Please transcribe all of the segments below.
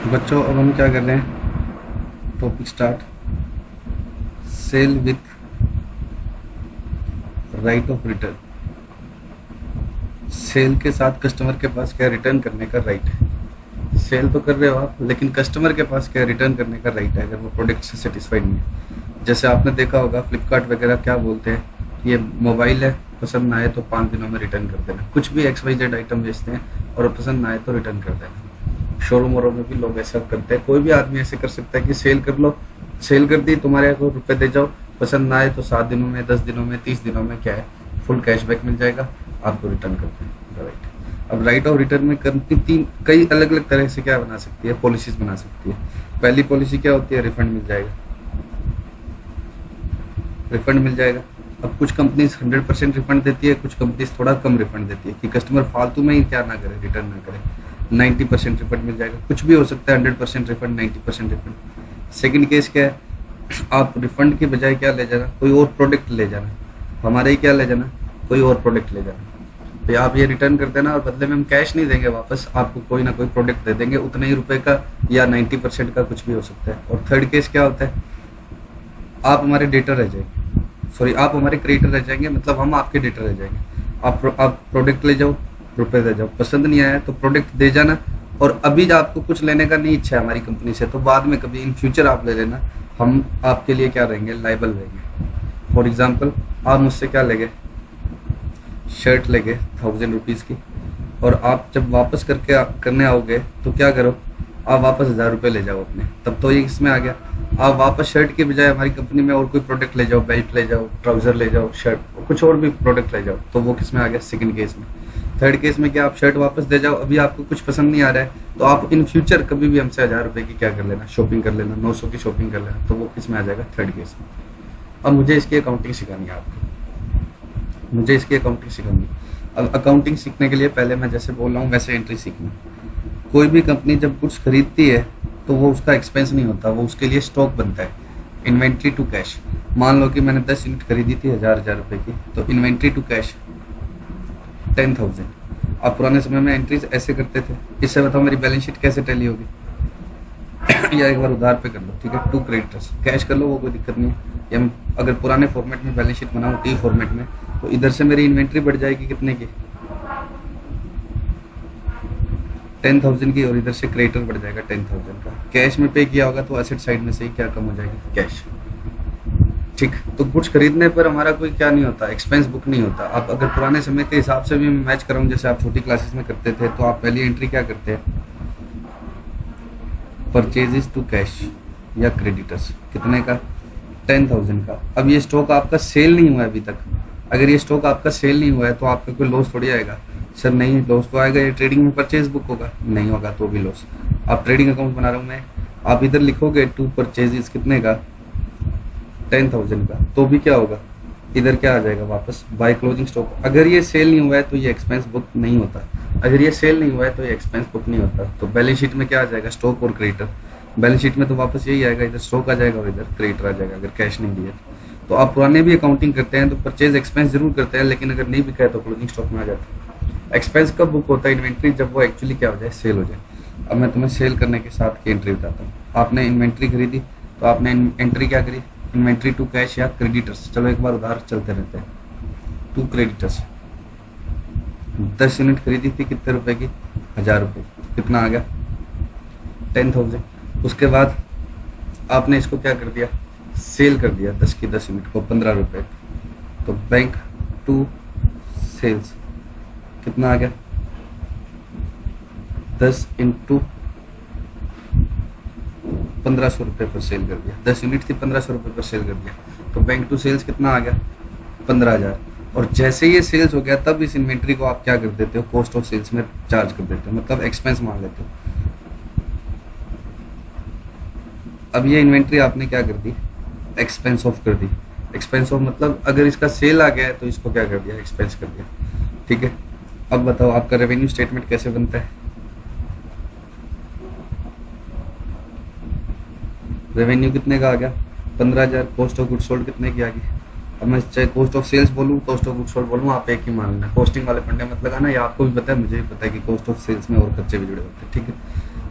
बच्चों अब हम क्या कर रहे हैं, topic start. Sale with right of return. Sale के साथ कस्टमर के पास क्या रिटर्न करने का राइट है। सेल तो कर रहे हो आप, लेकिन कस्टमर के पास क्या रिटर्न करने का राइट है अगर वो प्रोडक्ट से सेटिस्फाइड नहीं है। जैसे आपने देखा होगा फ्लिपकार्ट वगैरह क्या बोलते हैं, ये मोबाइल है, पसंद ना आए तो 5 दिनों में रिटर्न कर देना। कुछ भी XYZ आइटम बेचते हैं और पसंद ना आए तो रिटर्न कर देना। शोरूम वोरूम में भी लोग ऐसा करते हैं, कोई भी आदमी ऐसे कर सकता है कि सेल कर लो, सेल कर दी, तुम्हारे को रुपए दे जाओ, पसंद ना आए तो 7 दिनों में, 10 दिनों में, 30 दिनों में क्या है, फुल कैशबैक मिल जाएगा, आपको रिटर्न कर दें। राइट। अब राइट ऑफ रिटर्न में कंपनी तीन कई अलग अलग तरह से क्या बना सकती है, पॉलिसीज बना सकती है। पहली पॉलिसी क्या होती है, रिफंड मिल जाएगा, रिफंड मिल जाएगा। अब कुछ कंपनीज 100% रिफंड देती है, कुछ कंपनीज थोड़ा कम रिफंड देती है कि कस्टमर फालतू में ही क्या ना करे, रिटर्न ना करे। 90% रिफंड मिल जाएगा, कुछ भी हो सकता है, 100% रिफंड, 90% रिफंड। सेकंड केस क्या है, आप रिफंड के बजाय क्या ले जाना, कोई और प्रोडक्ट ले जाना, हमारे ही क्या ले जाना, कोई और प्रोडक्ट ले जाना। तो आप ये रिटर्न कर देना और बदले में हम कैश नहीं देंगे वापस, आपको कोई ना कोई प्रोडक्ट दे देंगे उतने ही रुपए का, या 90% का, कुछ भी हो सकता है। और थर्ड केस क्या होता है, आप हमारे डेटर रह जाएंगे, सॉरी आप हमारे क्रिएटर रह जाएंगे, मतलब हम आपके डेटर रह जाएंगे। आप प्रोडक्ट ले जाओ, रुपए दे जाओ, पसंद नहीं आया तो प्रोडक्ट दे जाना। और अभी आपको कुछ लेने का नहीं इच्छा है हमारी कंपनी से, तो बाद में कभी इन फ्यूचर आप ले लेना, हम आपके लिए क्या रहेंगे, लाइबल रहेंगे। फॉर एग्जाम्पल, आप मुझसे क्या ले गए, शर्ट ले गए 1000 रुपीज़ की, और आप जब वापस करने आओगे तो क्या करो, आप वापस 1000 रुपये ले जाओ अपने, तब तो ये इसमें आ गया। आप वापस शर्ट के बजाय हमारी कंपनी में और कोई प्रोडक्ट ले जाओ, बेल्ट ले जाओ, ट्राउजर ले जाओ, शर्ट, कुछ और भी प्रोडक्ट ले जाओ, तो वो किस में आ गया, सेकंड केस में। थर्ड केस में क्या, आप शर्ट वापस दे जाओ, अभी आपको कुछ पसंद नहीं आ रहा है, तो आप इन फ्यूचर कभी भी हमसे 1000 रुपये की क्या कर लेना, शॉपिंग कर लेना, 900 की शॉपिंग कर लेना, तो वो किस में आ जाएगा, थर्ड केस में। अब मुझे इसकी अकाउंटिंग सिखानी है आपको, मुझे इसकी अकाउंटिंग सिखानी है। अब अकाउंटिंग सीखने के लिए पहले मैं जैसे बोल रहा हूँ वैसे एंट्री सीखना। कोई भी कंपनी जब कुछ खरीदती है तो वो उसका एक्सपेंस नहीं होता, वो उसके लिए स्टॉक बनता है, इन्वेंट्री टू कैश। मान लो कि मैंने 10 यूनिट खरीदी थी 1000 रुपए की, तो इन्वेंट्री टू कैश 10,000। अब पुराने समय में एंट्रीज ऐसे करते थे, इससे बताओ मेरी बैलेंस शीट कैसे टैली होगी। या एक बार उधार पे कर लो, ठीक है, टू क्रेडिटर्स, कैश कर लो, वो कोई दिक्कत नहीं है। या अगर पुराने फॉर्मेट में बैलेंस शीट बनाऊँ, टी फॉर्मेट में, तो इधर से मेरी इन्वेंट्री बढ़ जाएगी कितने की, 10,000 की, और इधर से क्रेडिटर बढ़ जाएगा 10,000 का। कैश में पे किया होगा तो एसेट साइड में से ही क्या कम हो जाएगी, कैश। ठीक, तो कुछ खरीदने पर हमारा कोई क्या नहीं होता, एक्सपेंस बुक नहीं होता। अब अगर पुराने समय के हिसाब से भी मैच कराऊं, जैसे आप छोटी क्लासेस में करते थे, तो आप पहली एंट्री क्या करते हैं, परचेजेस टू कैश या क्रेडिटर्स, कितने का, 10,000 का। अब ये स्टॉक आपका सेल नहीं हुआ है अभी तक, अगर ये स्टॉक आपका सेल नहीं हुआ है तो आपका कोई लॉस थोड़ी आएगा। सर नहीं, लॉस तो आएगा, ये ट्रेडिंग में परचेज बुक होगा, नहीं होगा तो भी लॉस। आप ट्रेडिंग अकाउंट बना रहा हूँ मैं, आप इधर लिखोगे टू परचेजेस कितने का, 10,000 का, तो भी क्या होगा, इधर क्या आ जाएगा वापस, बाय क्लोजिंग स्टॉक। अगर ये सेल नहीं हुआ है तो ये एक्सपेंस बुक नहीं होता, अगर ये सेल नहीं हुआ है तो ये एक्सपेंस बुक नहीं होता। तो बैलेंस शीट में क्या आ जाएगा, स्टॉक और क्रेडिटर। बैलेंस शीट में तो वापस यही आएगा, इधर स्टॉक आ जाएगा और इधर क्रेडिटर आ जाएगा, अगर कैश नहीं दिया तो। आप पुराने भी अकाउंटिंग करते हैं तो परचेज एक्सपेंस जरूर करते हैं, लेकिन अगर नहीं बिका है तो क्लोजिंग स्टॉक में आ जाता है। एक्सपेंस कब बुक होता है, इन्वेंट्री, जब वो एक्चुअली क्या हो जाए, सेल हो जाए। अब मैं तुम्हें सेल करने के साथ की एंट्री बताता हूँ। आपने इन्वेंट्री खरीदी तो आपने एंट्री क्या करी, इन्वेंट्री टू कैश या क्रेडिटर्स, चलो एक बार उधार चलते रहते हैं, टू क्रेडिटर्स। 10 यूनिट खरीदी थी कितने रुपए की, 1000 रुपये, कितना आ गया, 10,000। उसके बाद आपने इसको क्या कर दिया, सेल कर दिया, 10 की 10 यूनिट को 15 रुपए, तो बैंक टू सेल्स कितना आ गया, 10 इंटू 1500 रुपये पर सेल कर दिया, 10 यूनिट थी, 1500 रुपये पर सेल कर दिया, तो बैंक टू सेल्स कितना आ गया, 15,000। और जैसे ये सेल्स हो गया तब इस इन्वेंट्री को आप क्या कर देते हो, कॉस्ट ऑफ सेल्स में चार्ज कर देते हो, मतलब एक्सपेंस मान लेते हो। अब ये इन्वेंट्री आपने क्या कर दी, एक्सपेंस ऑफ कर दी। एक्सपेंस ऑफ मतलब अगर इसका सेल आ गया है तो इसको क्या कर दिया, एक्सपेंस कर दिया, ठीक है। अब बताओ आपका रेवेन्यू स्टेटमेंट कैसे बनता है, रेवेन्यू कितने का आ गया, 15,000, कॉस्ट ऑफ गुड सोल्ड कितने की आ गई, अब मैं चाहे कॉस्ट ऑफ सेल्स बोलूँ, कॉस्ट ऑफ गुड्स सोल्ड बोलूँ, आप एक ही मान लेना। कॉस्टिंग वाले फंडे मत लगाना, या आपको भी पता है, मुझे भी पता है कि कॉस्ट ऑफ सेल्स में और खर्चे भी जुड़े होते हैं, ठीक है।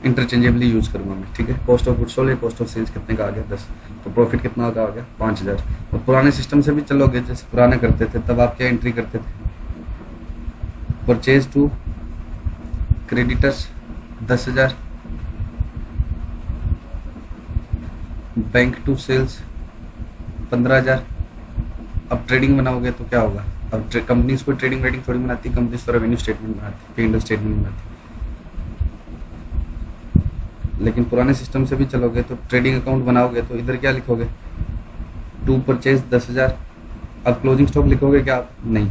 इंटरचेंजेबली यूज करूँगा मैं, ठीक है। कॉस्ट ऑफ गुड्स सोल्ड या कॉस्ट ऑफ सेल्स कितने का आ गया 10, तो प्रॉफिट कितना का आ गया 5000। और पुराने सिस्टम से भी चलोगे, जैसे पुराने करते थे तब आप क्या एंट्री करते थे, purchase to creditors 10,000, bank to sales 15,000। अब ट्रेडिंग बनाओगे तो क्या होगा, अब कंपनीज को ट्रेडिंग रेटिंग थोड़ी बनाती, कंपनीज तो रेवेन्यू स्टेटमेंट बनाती, P&L स्टेटमेंट बनाती। लेकिन पुराने सिस्टम से भी चलोगे तो ट्रेडिंग अकाउंट बनाओगे तो इधर क्या लिखोगे, टू परचेज 10,000। अब क्लोजिंग स्टॉक लिखोगे क्या आप, नहीं,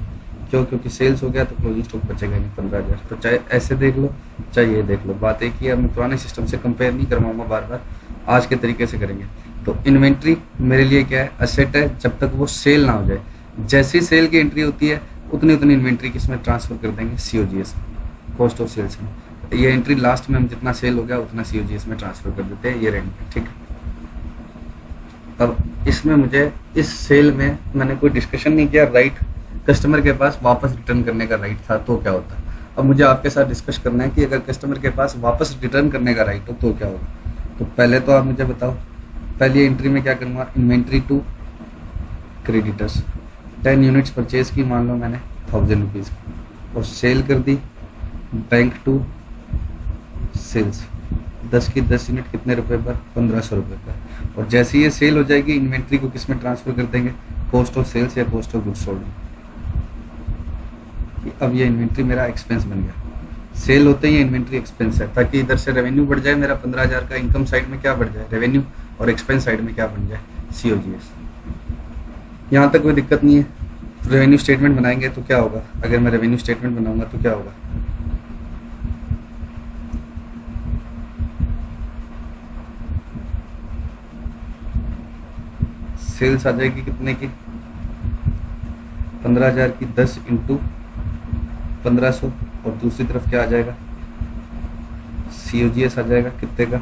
क्यों, क्योंकि सेल्स हो गया तो क्लोजिंग स्टॉक बचेगा नहीं 15,000। तो चाहे ऐसे देख लो चाहे ये देख लो, बात एक ही है। मैं पुराने सिस्टम से कंपेयर नहीं करवाऊंगा बार बार, आज के तरीके से करेंगे। तो इन्वेंट्री मेरे लिए क्या है, असेट है जब तक वो सेल ना हो जाए। जैसी सेल की एंट्री होती है उतनी उतनी इन्वेंट्री किसमें ट्रांसफर कर देंगे, COGS, कॉस्ट ऑफ सेल्स में। ये एंट्री लास्ट में हम जितना सेल हो गया उतना COGS में ट्रांसफर कर देते हैं, ये रेंट में, ठीक है। अब इसमें मुझे इस सेल में मैंने कोई डिस्कशन नहीं किया, राइट कस्टमर के पास वापस रिटर्न करने का राइट था तो क्या होता। अब मुझे आपके साथ डिस्कस करना है कि अगर कस्टमर के पास वापस रिटर्न करने का राइट हो तो क्या होगा। तो पहले तो आप मुझे बताओ, पहली एंट्री में क्या करूँगा, inventory to creditors, 10 units purchase की मान लो मैंने 1000 रुपीज़ की, और सेल कर दी बैंक टू सेल्स 10 की 10 यूनिट कितने रुपए पर, 1500 रुपये पर। और जैसे ये सेल हो जाएगी इन्वेंट्री को किस में ट्रांसफर कर देंगे, कॉस्ट ऑफ सेल्स या कॉस्ट ऑफ गुड्स सोल्ड। अब ये इन्वेंट्री मेरा एक्सपेंस बन गया, सेल होते ही इन्वेंट्री एक्सपेंस है, ताकि इधर से रेवेन्यू बढ़ जाए मेरा 15,000 का, इनकम साइड में क्या बढ़ जाए रेवेन्यू, और एक्सपेंस साइड में क्या बन जाए COGS। यहाँ तक कोई दिक्कत नहीं है। रेवेन्यू स्टेटमेंट बनाएंगे तो क्या होगा, अगर मैं रेवेन्यू स्टेटमेंट बनाऊंगा तो क्या होगा, सेल्स आ जाएगी कितने की, 15,000 की, 10 इंटू 1500, और दूसरी तरफ क्या आ जाएगा, COGS आ जाएगा कितने का,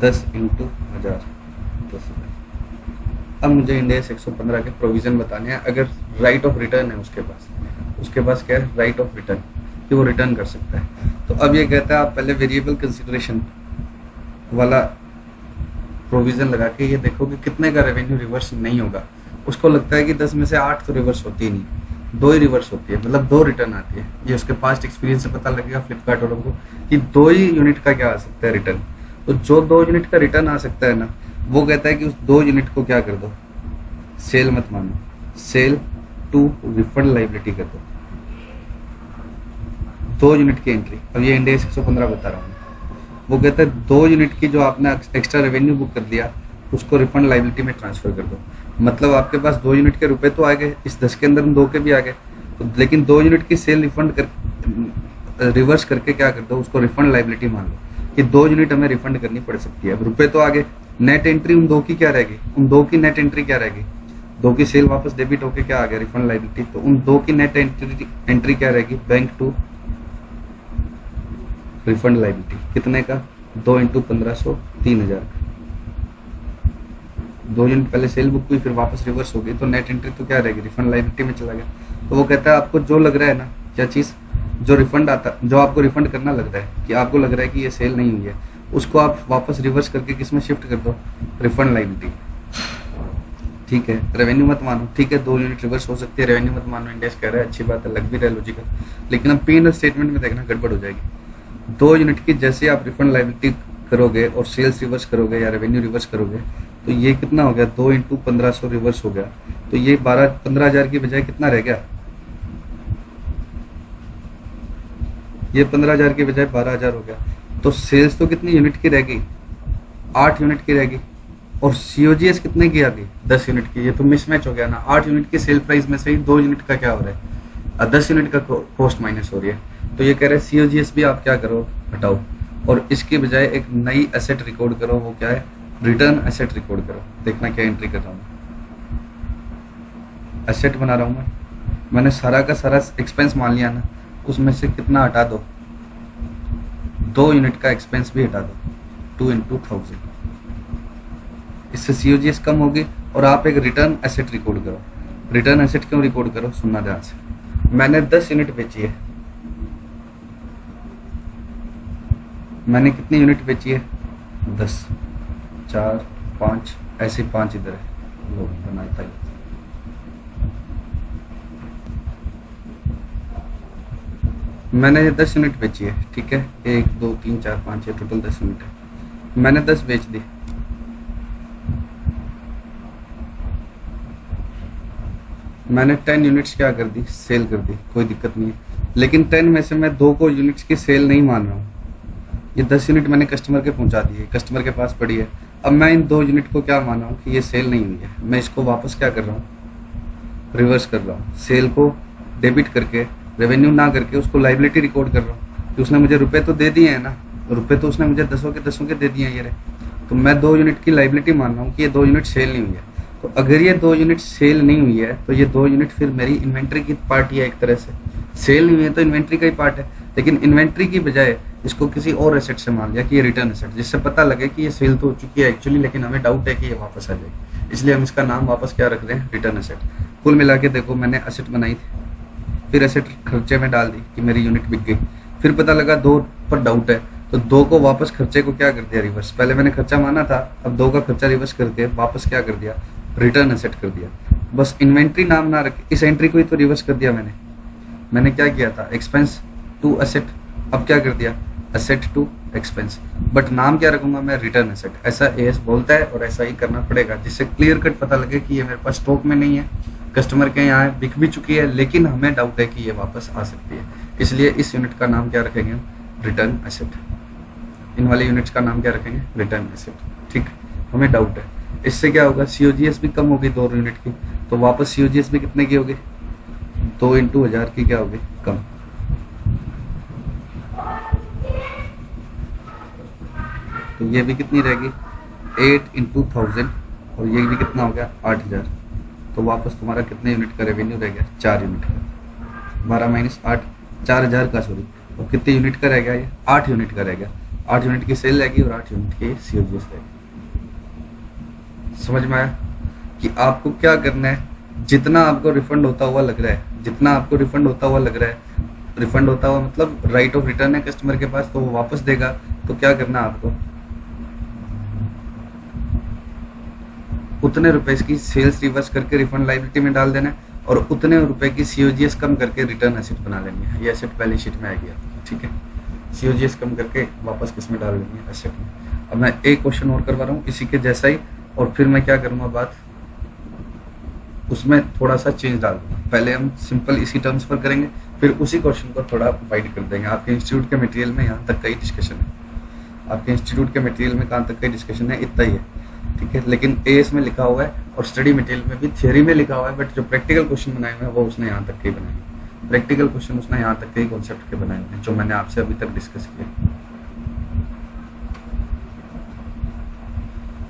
10 इंटू 1000, 10,000। अब मुझे इंड AS 115 के प्रोविजन बताने हैं। अगर राइट ऑफ रिटर्न है उसके पास क्या है, राइट ऑफ रिटर्न, कि वो रिटर्न कर सकता है। तो अब ये कहता है आप पहले वेरिएबल कंसिडरेशन वाला प्रोविजन लगा के ये देखो कि कितने का रेवेन्यू रिवर्स नहीं होगा। उसको लगता है कि 10 में से 8 तो रिवर्स होती ही नहीं, 2 ही रिवर्स होती है, मतलब 2 रिटर्न आती है। ये उसके पास्ट एक्सपीरियंस से पता लगेगा फ्लिपकार्ट वालों को कि 2 ही यूनिट का क्या आ सकता है रिटर्न। तो जो 2 यूनिट का रिटर्न आ सकता है ना, वो कहता है कि उस 2 यूनिट को क्या कर दो, सेल मत मानो, सेल टू रिफंड लाइबिलिटी कर दो। 2 यूनिट की एंट्री, अब ये इंड AS 115 बता रहा हूँ। वो कहता है 2 यूनिट की जो आपने एक्स्ट्रा रेवेन्यू बुक कर दिया उसको रिफंड लाइबिलिटी में ट्रांसफर कर दो। मतलब आपके पास 2 यूनिट के रुपए तो आ गए, इस 10 के अंदर 2 के भी आ गए, तो लेकिन 2 यूनिट की सेल रिफंड कर रिवर्स करके क्या कर दो, उसको रिफंड लाइबिलिटी मान लो कि 2 यूनिट हमें रिफंड करनी पड़ सकती है। अब रुपए तो आ गए, नेट एंट्री उन 2 की क्या रहेगी, उन 2 की नेट एंट्री क्या रहेगी, 2 की सेल वापस डेबिट होके क्या आ गया, रिफंड लाइबिलिटी। तो उन 2 की नेट एंट्री क्या रहेगी, बैंक टू रिफंड लाइबिलिटी कितने का, 2 इंटू 1500, 3,000 का। 2 यूनिट पहले सेल बुक हुई फिर वापस रिवर्स हो गई, तो नेट एंट्री तो क्या रहेगी, रिफंड लाइबिलिटी में चला गया। तो वो कहता है आपको जो लग रहा है ना, क्या चीज़, जो रिफंड आता, जो आपको रिफंड करना लग रहा है कि आपको लग रहा है कि ये सेल नहीं हुई है, उसको आप वापस रिवर्स करके किस में शिफ्ट कर दो, रिफंड लाइबिलिटी। ठीक है, रेवेन्यू मत मानो, ठीक है 2 यूनिट रिवर्स हो सकती है, रेवेन्यू मत मानो, इंडेक्स कह रहा है, अच्छी बात है, लग भी रहा है लॉजिकल। लेकिन अब P&L स्टेटमेंट में देखना गड़बड़ हो जाएगी। 2 यूनिट की जैसे आप रिफंड लाइबिलिटी करोगे और सेल्स रिवर्स करोगे या रेवेन्यू रिवर्स करोगे, तो ये कितना हो गया, 2 इंटू 1500 रिवर्स हो गया, तो ये 15,000 की बजाय कितना रह गया, ये 15,000 की बजाय 12,000 हो गया। तो सेल्स तो कितनी यूनिट की रहेगी, 8 यूनिट की रहेगी, और COGS कितने की आ गई, 10 यूनिट की। ये तो मिसमैच हो गया ना, 8 यूनिट की सेल प्राइस में से ही 2 यूनिट का क्या हो रहा है, 10 यूनिट का कॉस्ट माइनस हो रही है। तो ये कह रहे हैं COGS भी आप क्या करो, हटाओ, और इसके बजाय एक नई एसेट रिकॉर्ड करो, वो क्या है, रिटर्न एसेट रिकॉर्ड करो। देखना क्या एंट्री कर रहा हूँ, एसेट बना रहा हूँ मैंने सारा का सारा एक्सपेंस मान लिया ना, उसमें से कितना हटा दो, 2 यूनिट का एक्सपेंस भी हटा दो, 2 इंटू 1000। इससे COGS कम होगी और आप एक रिटर्न एसेट रिकॉर्ड करो। रिटर्न एसेट क्यों रिकॉर्ड करो, सुनना ध्यान से। मैंने 10 यूनिट बेची है, मैंने कितनी यूनिट बेची है, 10, 4, 5, ऐसे 5 इधर है, लो बनाता है। मैंने ये 10 यूनिट बेची है, ठीक है, 1 2 3 4 5 6 टोटल 10 यूनिट है, मैंने 10 बेच दी। मैंने 10 यूनिट्स क्या कर दी, सेल कर दी, कोई दिक्कत नहीं है। लेकिन 10 में से मैं 2 को यूनिट्स की सेल नहीं मान रहा हूँ। ये 10 यूनिट मैंने कस्टमर के पहुंचा दी है, कस्टमर के पास पड़ी है। अब मैं इन 2 यूनिट को क्या मान रहा हूँ कि ये सेल नहीं हुई है, मैं इसको वापस क्या कर रहा हूँ, रिवर्स कर रहा हूँ। सेल को डेबिट करके, रेवेन्यू ना करके उसको लाइबिलिटी रिकॉर्ड कर रहा हूँ कि उसने मुझे रुपए तो दे दिए हैं ना, रुपए तो उसने मुझे 10 के दे दिए हैं ये रहे। तो मैं 2 यूनिट की लाइबिलिटी मान रहा हूँ कि ये 2 यूनिट सेल नहीं हुई है। तो अगर ये 2 यूनिट सेल नहीं हुई है तो ये 2 यूनिट फिर मेरी इन्वेंट्री की पार्ट ही है, एक तरह से सेल नहीं हुई है तो इन्वेंट्री का ही पार्ट है। लेकिन इन्वेंट्री की बजाय इसको किसी और एसेट से मान लिया कि ये रिटर्न एसेट, जिससे पता लगे कि ये सेल तो हो चुकी है एक्चुअली, लेकिन हमें डाउट है कि ये वापस आ जाएगी, इसलिए हम इसका नाम वापस क्या रख रहे हैं, रिटर्न एसेट। कुल मिला के देखो, मैंने एसेट बनाई थी, फिर एसेट खर्चे में डाल दी कि मेरी यूनिट बिक गई, फिर पता लगा 2 पर डाउट है तो 2 को वापस खर्चे को क्या कर दिया, रिवर्स। पहले मैंने खर्चा माना था, अब 2 का खर्चा रिवर्स करके वापस क्या कर दिया, रिटर्न एसेट कर दिया। बस इन्वेंट्री नाम ना रखे, इस एंट्री को ही तो रिवर्स कर दिया मैंने क्या किया था, एक्सपेंस टू एसेट, अब क्या कर दिया, एसेट टू एक्सपेंस, बट नाम क्या रखूंगा मैं, रिटर्न एसेट। ऐसा एएस बोलता है और ऐसा ही करना पड़ेगा, जिससे क्लियर कट पता लगे कि ये मेरे पास स्टॉक में नहीं है, कस्टमर के यहाँ बिक भी चुकी है, लेकिन हमें डाउट है कि ये वापस आ सकती है, इसलिए इस यूनिट का नाम क्या रखेंगे, रिटर्न एसेट। इन वाले यूनिट्स का नाम क्या रखेंगे, रिटर्न एसेट। ठीक, हमें डाउट है। इससे क्या होगा, सीओजीएस भी कम होगी 2 यूनिट की, तो वापस सीओजीएस भी कितने की होगी, 2 × 1000 की क्या होगी, कम। तो ये भी कितनी रहेगी, 8 × 1000, और ये भी कितना हो गया, 8000। तो वापस तुम्हारा कितने यूनिट का रेवेन्यू रह गया, 4 यूनिट का। 12 - 8, 4000 का, सॉरी। और कितने यूनिट का रह गया, ये 8 यूनिट का रह गया। 8 यूनिट की सेल रहेगी और 8 यूनिट की सीओजीएस रहेगी। समझ में आया कि आपको क्या करना है, जितना आपको रिफंड होता हुआ लग रहा है, जितना आपको रिफंड होता हुआ लग रहा है, रिफंड होता हुआ मतलब राइट ऑफ रिटर्न है कस्टमर के पास, तो वो वापस देगा, तो क्या करना है आपको, उतने रुपए की सेल्स रिवर्स करके रिफंड लायबिलिटी में डाल देना है, और उतने रुपए की सीओजीएस कम करके रिटर्न एसेट बना लेनी है। ये एसेट बैलेंस शीट में आएगी, ठीक है। सीओजीएस कम करके वापस किस में डाल लेनी है, एसेट में। अब मैं एक क्वेश्चन और करवा रहा हूँ इसी के जैसा ही, और फिर मैं क्या करूँगा, बात उसमें थोड़ा सा चेंज डाल दूंगा। पहले हम सिंपल इसी टर्म्स पर करेंगे, फिर उसी क्वेश्चन को थोड़ा वाइड कर देंगे। आपके इंस्टीट्यूट के मटेरियल में यहाँ तक का ही डिस्कशन है, आपके इंस्टीट्यूट के मटेरियल में कहाँ तक का डिस्कशन है, इतना ही है, ठीक है। लेकिन एएस में लिखा हुआ है और स्टडी मटेरियल में भी थियरी में लिखा हुआ है, बट जो प्रैक्टिकल क्वेश्चन बनाए हुए हैं वो उसने यहाँ तक के ही बनाए हैं। प्रैक्टिकल क्वेश्चन उसने यहाँ तक के ही कॉन्सेप्ट के बनाए हुए हैं जो मैंने आपसे अभी तक डिस्कस किया।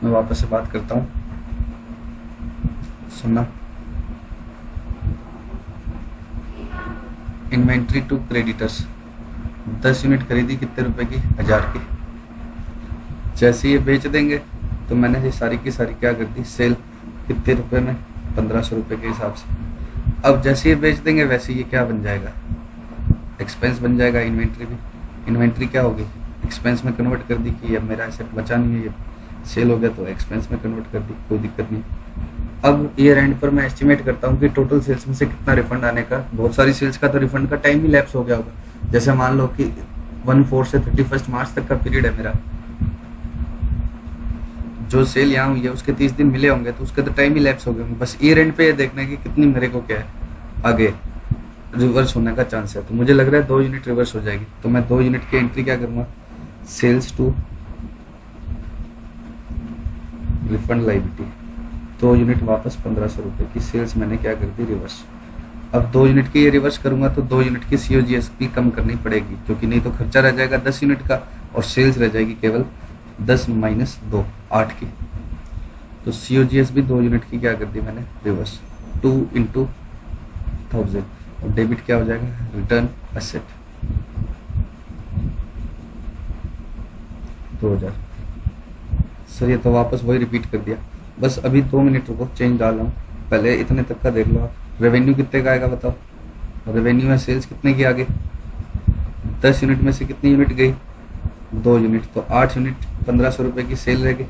मैं वापस से बात करता हूँ, सुनना। इन्वेंट्री टू क्रेडिटर्स, 10 यूनिट खरीदी, कितने रुपए की, 1000 की। जैसे ये बेच देंगे तो मैंने ये सारी की सारी क्या कर दी, सेल, कितने रुपए में, 1500 रुपए के हिसाब से। अब जैसे ये बेच देंगे वैसे ये क्या बन जाएगा, एक्सपेंस बन जाएगा। इन्वेंट्री भी, इन्वेंट्री क्या होगी, एक्सपेंस में कन्वर्ट कर दी कि अब मेरा एसेट बचा नहीं है, ये सेल हो गया तो एक्सपेंस में कन्वर्ट कर दी, कोई दिक्कत नहीं। अब ईयर एंड पर मैं एस्टिमेट करता हूँ कि टोटल सेल्स में से कितना रिफंड आने का। बहुत सारी सेल्स का तो रिफंड का टाइम ही लैप्स हो गया होगा। जैसे मान लो कि 14 से 31 मार्च तक का पीरियड है मेरा, जो सेल यहाँ हुई है उसके 30 दिन मिले होंगे, तो उसके तो टाइम ही लैप्स हो गए। बस ईयर एंड पे ये देखना है कि कितनी मेरे को क्या है आगे रिवर्स होने का चांस है। तो मुझे लग रहा है 2 यूनिट रिवर्स हो जाएगी, तो मैं 2 यूनिट की एंट्री क्या करूँगा, sales to refund liability, 2 unit वापस 1500 रुपए की सेल्स मैंने क्या कर दी, रिवर्स। अब 2 यूनिट की ये रिवर्स करूंगा तो 2 यूनिट की सीओजीएस भी कम करनी पड़ेगी, क्योंकि नहीं तो खर्चा रह जाएगा 10 यूनिट का और सेल्स रह जाएगी केवल 10 - 2, 8 की। तो सीओजीएस भी 2 यूनिट की क्या कर दी मैंने, रिवर्स, 2 × 1000, और डेबिट क्या हो जाएगा, रिटर्न एसेट 2000। सर ये तो वापस वही रिपीट कर दिया, बस अभी 2 मिनट रुको, चेंज डाल रहा हूँ, पहले इतने तक का देख लो आप। रेवेन्यू कितने का आएगा बताओ, रेवेन्यू में सेल्स कितने की आगे, 10 यूनिट में से कितनी यूनिट गई, 2 यूनिट, तो 8 यूनिट 1500 रुपये की सेल रह गई।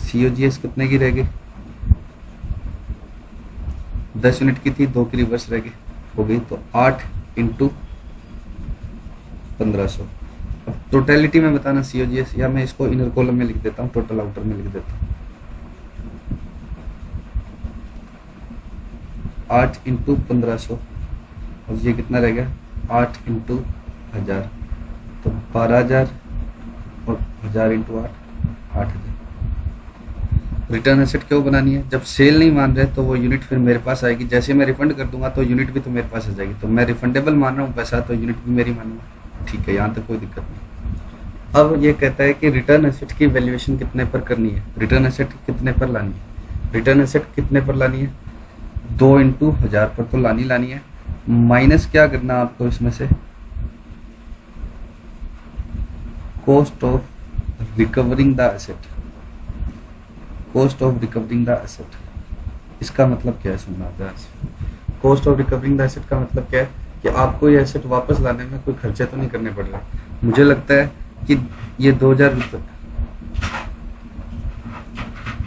COGS कितने की रह गई, 10 यूनिट की थी, 2 की रिवर्स रह गई, हो गई तो 8 इंटू 1500। अब टोटलिटी में बताना COGS, या मैं इसको इनर कॉलम में लिख देता हूँ, टोटल आउटर में लिख देता हूँ। 8 इंटू 1500, और ये कितना रह गया, 8 इंटू 1000, तो 12,000, और 1000 इंटू 8, 8,000। रिटर्न एसेट क्यों बनानी है, जब सेल नहीं मान रहे तो वो यूनिट फिर मेरे पास आएगी, जैसे मैं रिफंड कर दूंगा तो यूनिट भी तो मेरे पास आ जाएगी, तो मैं रिफंडेबल मान रहा हूँ पैसा, तो यूनिट भी मेरी मानूंगा। ठीक है, यहाँ तक कोई दिक्कत नहीं। अब ये कहता है कि रिटर्न एसेट की वैल्यूएशन कितने पर करनी है, रिटर्न एसेट कितने पर लानी है, रिटर्न एसेट कितने पर लानी है, 2 इंटू 1000 पर तो लानी है, माइनस क्या करना आपको इसमें से, cost of recovering the asset, cost of recovering the asset. इसका मतलब क्या है, सुनना ध्यान से। Cost of recovering the asset का मतलब क्या है कि आपको ये एसेट वापस लाने में कोई खर्चे तो नहीं करने पड़ रहे। मुझे लगता है कि ये 2000 रुपये,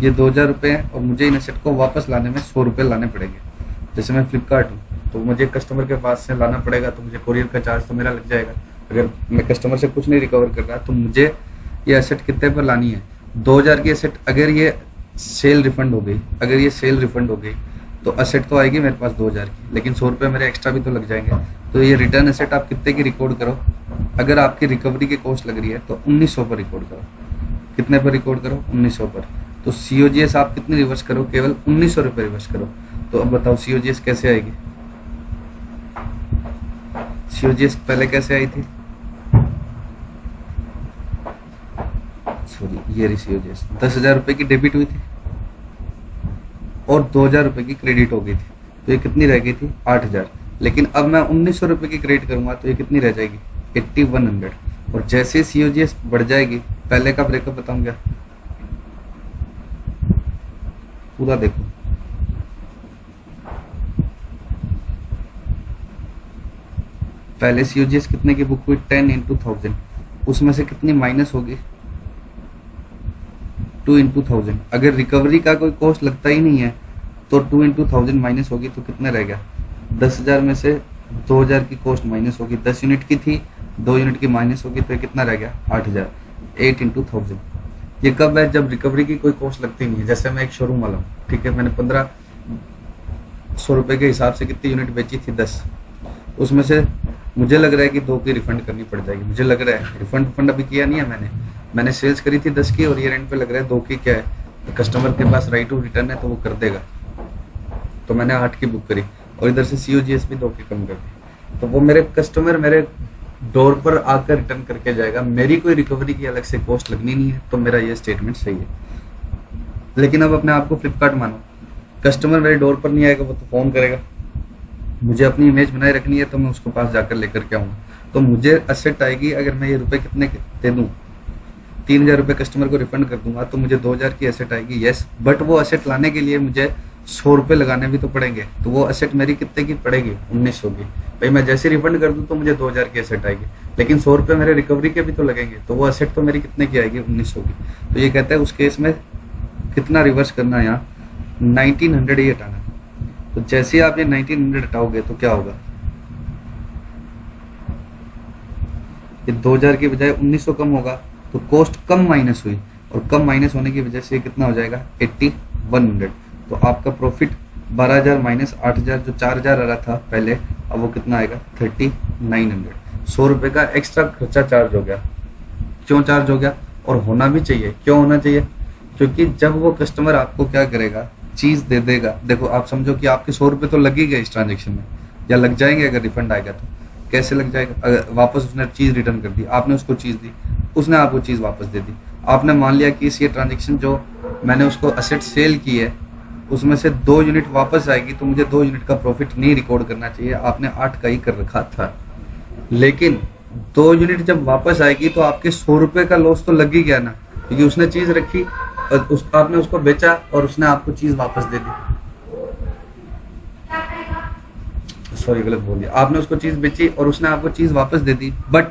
ये 2000 रुपये है, और मुझे इन एसेट को वापस लाने में 100 रुपये लाने पड़ेंगे। जैसे मैं फ्लिपकार्ट हूँ तो मुझे कस्टमर के पास से लाना पड़ेगा, तो मुझे कोरियर का चार्ज तो मेरा लग जाएगा। अगर मैं कस्टमर से कुछ नहीं रिकवर कर रहा तो मुझे ये एसेट कितने पर लानी है, 2000 की एसेट। अगर ये सेल रिफंड हो गई, अगर ये सेल रिफंड हो गई तो एसेट तो आएगी मेरे पास 2000 की, लेकिन 100 रुपये मेरे एक्स्ट्रा भी तो लग जाएंगे। तो ये रिटर्न एसेट आप कितने की रिकॉर्ड करो, अगर आपकी रिकवरी की कॉस्ट लग रही है तो 1900 पर रिकॉर्ड करो। कितने पर रिकॉर्ड करो, 1900 पर। तो COGS आप कितनी रिवर्स करो, केवल 1900 रुपये रिवर्स करो। तो अब बताओ COGS कैसे आएगी, COGS पहले कैसे आई थी, सॉरी ये रही COGS, 10,000 रुपये की डेबिट हुई थी और 2,000 रुपये की क्रेडिट हो गई थी, तो ये कितनी रह गई थी, 8,000। लेकिन अब मैं 1900 रुपये की क्रेडिट करूंगा तो ये कितनी रह जाएगी, 8100। और जैसे COGS बढ़ जाएगी, पहले का ब्रेकअप बताऊंगा पूरा, देखो पहले COGS कितने की बुक हुई, 10 इंटू 1000, उसमें से कितनी माइनस होगी, 2 इंटू 1000। अगर रिकवरी का कोई कॉस्ट लगता ही नहीं है तो 2 इंटू 1000 माइनस होगी, तो कितना रह गया, 10,000 में से 2000 की कॉस्ट माइनस होगी, 10 यूनिट की थी, 2 यूनिट की माइनस होगी, तो ये कितना रह गया, 8,000। 8 इंटू 1000। ये कब है, जब रिकवरी की कोई कॉस्ट लगती नहीं है। जैसे मैं एक शोरूम वाला हूँ, ठीक है, मैंने 1500 रुपये के हिसाब से कितनी यूनिट बेची थी, 10, उसमें से मुझे लग रहा है कि 2 की रिफंड करनी पड़ जाएगी। मुझे लग रहा है, रिफंड अभी किया नहीं है मैंने सेल्स करी थी 10 की, और ये रेंट पे लग रहा है 2 की क्या है, तो कस्टमर के पास राइट टू रिटर्न है तो वो कर देगा। तो मैंने 8 की बुक करी, और इधर से COGS भी 2 की कम कर दी, तो वो मेरे कस्टमर मेरे डोर पर आकर रिटर्न करके जाएगा। मेरी कोई रिकवरी की अलग से कॉस्ट लगनी नहीं है, तो मेरा ये स्टेटमेंट सही है। लेकिन अब अपने आप को फ्लिपकार्ट मानो, कस्टमर मेरे डोर पर नहीं आएगा, वो तो फोन करेगा, मुझे अपनी इमेज बनाए रखनी है तो मैं उसको पास जाकर लेकर के आऊँगा। तो मुझे एसेट आएगी, अगर मैं ये रुपए कितने दे दूँ, 3000 रुपये कस्टमर को रिफंड कर दूंगा तो मुझे 2000 की एसेट आएगी, यस। बट वो एसेट लाने के लिए मुझे 100 रुपये लगाने भी तो पड़ेंगे, तो वो एसेट मेरी कितने की पड़ेगी, 1900 की। भाई मैं जैसे रिफंड कर दूं तो मुझे 2000 की एसेट आएगी, लेकिन 100 रुपये मेरे रिकवरी के भी तो लगेंगे, तो वो एसेट तो मेरी कितने की आएगी, 1900 की। तो ये कहता है उस केस में कितना रिवर्स करना है, यहाँ 1900 ही हटाना। तो जैसे ही आप ये 1900 हटाओगे तो क्या होगा, ये 2000 की बजाय 1900 कम होगा, तो कॉस्ट कम माइनस हुई, और कम माइनस होने की वजह से ये कितना हो जाएगा, 8100। तो आपका प्रॉफिट 12,000 माइनस 8,000, जो 4,000 आ रहा था पहले, अब वो कितना आएगा, 3900। 100 रुपये का एक्स्ट्रा खर्चा चार्ज हो गया। क्यों चार्ज हो गया, और होना भी चाहिए। क्यों होना चाहिए, क्योंकि जब वो कस्टमर आपको क्या करेगा, चीज दे देगा। देखो आप समझो कि आपके 100 रुपये तो लग ही गए इस ट्रांजेक्शन में, या लग जाएंगे अगर रिफंड आएगा तो। कैसे लग जाएगा, अगर वापस उसने चीज रिटर्न कर दी, आपने उसको चीज दी, उसने आपको चीज वापस दे दी। आपने मान लिया कि इस ये ट्रांजेक्शन जो मैंने उसको एसेट सेल की है उसमें से 2 यूनिट वापस आएगी, तो मुझे 2 यूनिट का प्रॉफिट नहीं रिकॉर्ड करना चाहिए, आपने 8 का ही कर रखा था। लेकिन 2 यूनिट जब वापस आएगी तो आपके 100 रुपए का लॉस तो लग ही गया ना, क्योंकि उसने चीज रखी और आपने उसको बेचा और उसने आपको चीज वापस दे दी। सॉरी गलत बोल दिया, आपने उसको चीज बेची और उसने आपको चीज वापस दे दी, बट